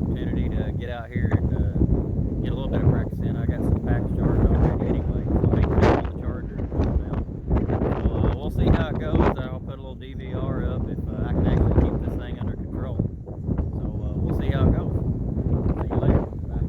opportunity to get out here and get a little bit of practice in. I got some packs charged already anyway, so I ain't going on the charger and put them down. So we'll see how it goes. I'll put a little DVR up if I can actually keep this thing under control. So we'll see how it goes. See you later. Bye.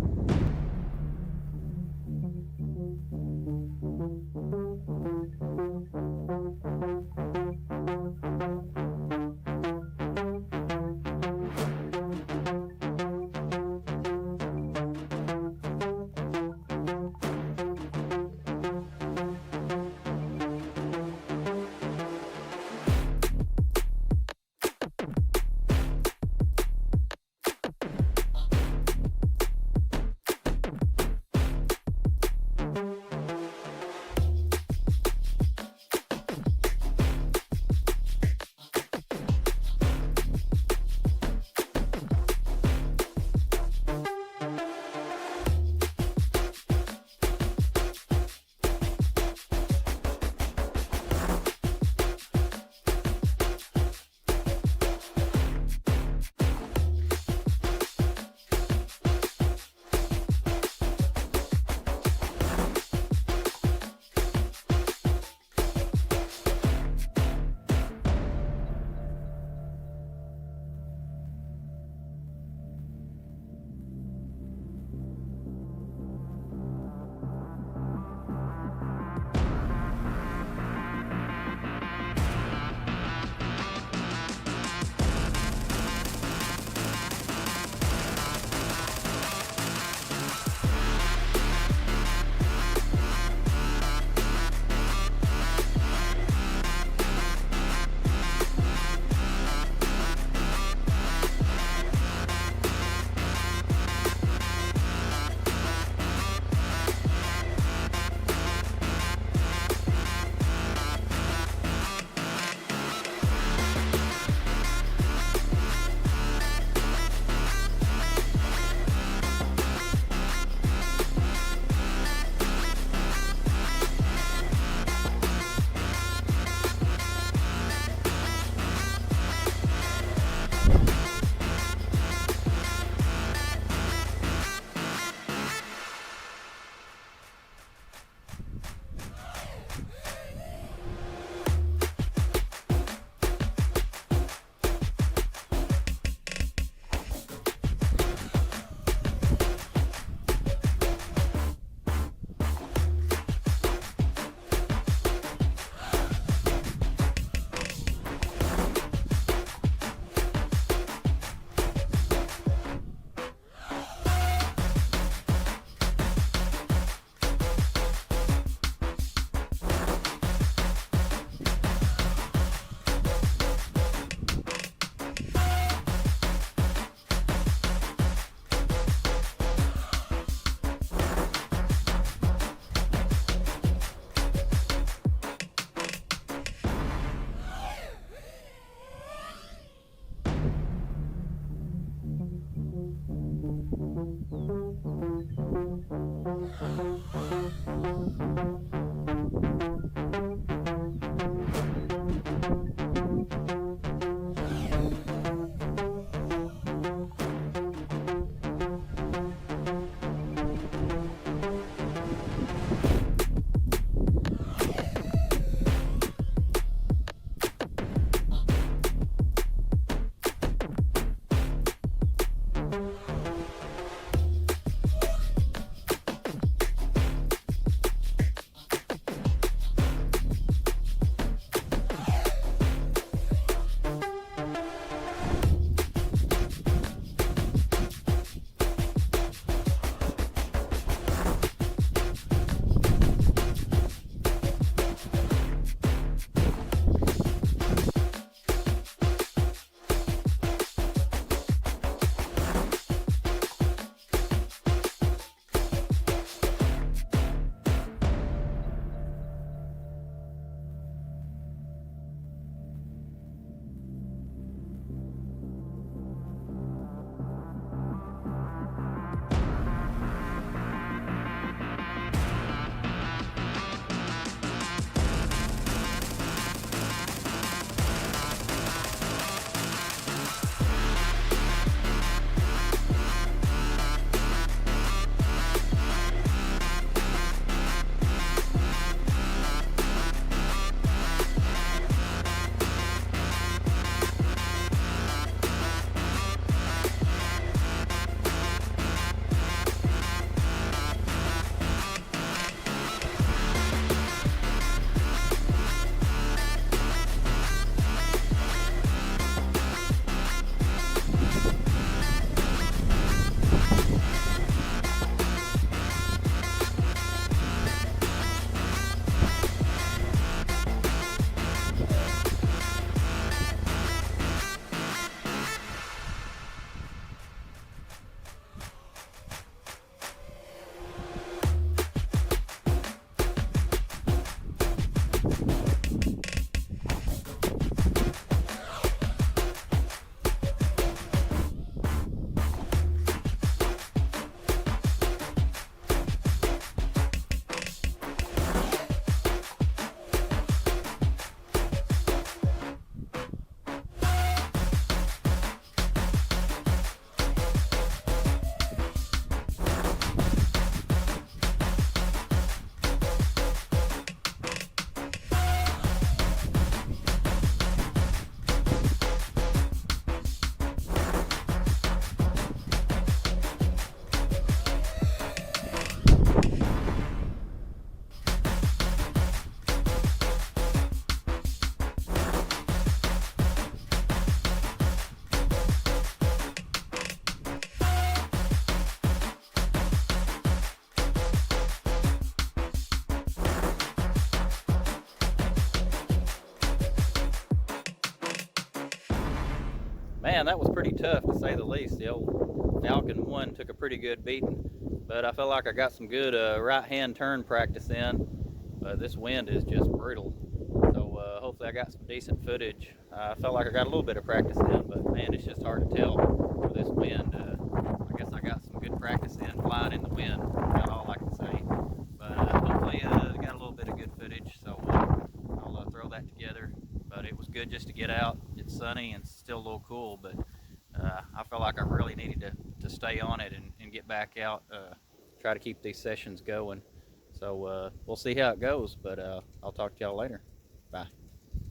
Man, that was pretty tough to say the least. The old Falcon 1 took a pretty good beating, but I felt like I got some good right hand turn practice in. But this wind is just brutal. So hopefully I got some decent footage. I felt like I got a little bit of practice in, but man, it's just hard to tell with this wind. I guess I got some good practice in flying in the wind. About all I can say. But hopefully I got a little bit of good footage. So I'll throw that together. But it was good just to get out. It's sunny and still a little cool, but I felt like I really needed to stay on it and get back out, try to keep these sessions going. So we'll see how it goes, but I'll talk to y'all later. Bye.